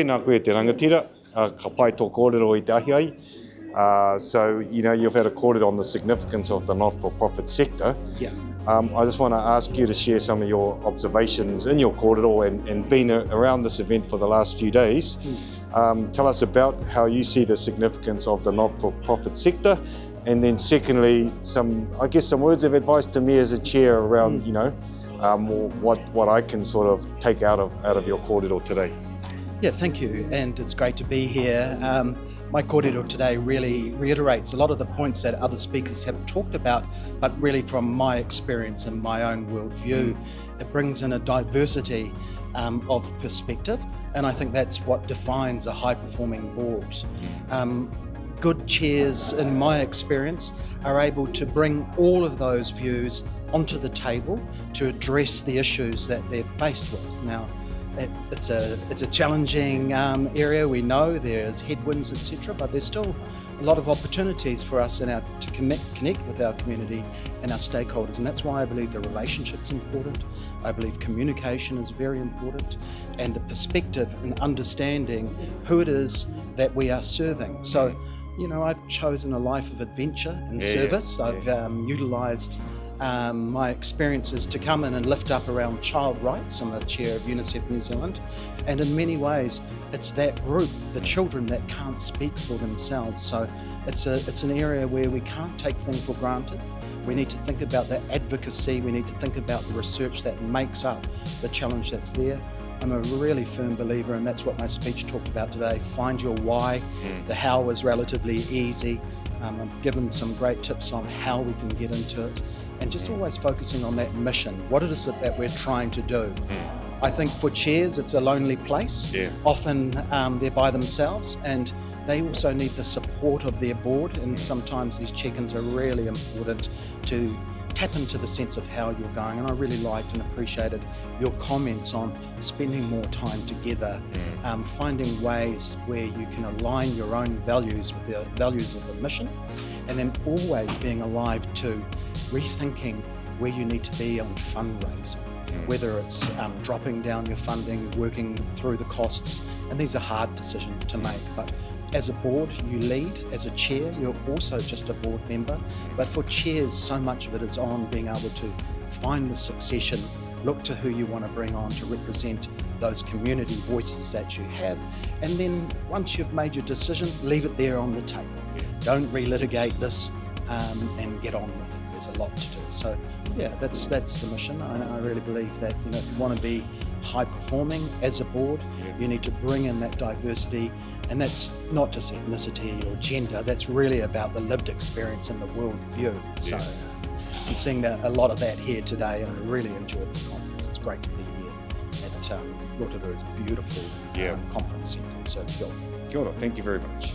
Nā koe te rangatira, ka pai tō kōrero I te ahi ai. So, you've had a kōrero on the significance of the not-for-profit sector. Yeah. I just want to ask you to share some of your observations in your kōrero and being around this event for the last few days. Tell us about how you see the significance of the not-for-profit sector, and then secondly, some words of advice to me as a chair around, what I can sort of take out of your kōrero today. Yeah, thank you, and it's great to be here. My kōrero today really reiterates a lot of the points that other speakers have talked about, but really from my experience and my own worldview, it brings in a diversity of perspective, and I think that's what defines a high-performing board. Good chairs, in my experience, are able to bring all of those views onto the table to address the issues that they're faced with. Now, it's a challenging area. We know there's headwinds, etc., but there's still a lot of opportunities for us to connect with our community and our stakeholders, and that's why I believe the relationship's important. I believe communication is very important, and the perspective and understanding who it is that we are serving. So, I've chosen a life of adventure and service. I've utilised my experiences to come in and lift up around child rights. I'm the chair of UNICEF New Zealand, and in many ways it's that group, the children that can't speak for themselves. So it's an area where we can't take things for granted. We need to think about the advocacy, we need to think about the research that makes up the challenge that's there. I'm a really firm believer, and that's what my speech talked about today. Find your why. The how is relatively easy. I've given some great tips on how we can get into it, and just always focusing on that mission. What is it that we're trying to do? I think for chairs, it's a lonely place. Often they're by themselves, and they also need the support of their board, and sometimes these check-ins are really important to tap into the sense of how you're going. And I really liked and appreciated your comments on spending more time together, finding ways where you can align your own values with the values of the mission, and then always being alive to rethinking where you need to be on fundraising, whether it's dropping down your funding, working through the costs, and these are hard decisions to make. But as a board, you lead. As a chair, you're also just a board member. But for chairs, so much of it is on being able to find the succession, look to who you want to bring on to represent those community voices that you have. And then once you've made your decision, leave it there on the table. Don't relitigate this and get on with it. There's a lot to do. So yeah, that's the mission. I really believe that if you want to be high performing as a board, you need to bring in that diversity, and that's not just ethnicity or gender, that's really about the lived experience and the world view. So I'm seeing a lot of that here today, and I really enjoyed the conference. It's great to be here at Rotorua's beautiful conference centre. So kia ora. Kia ora, thank you very much.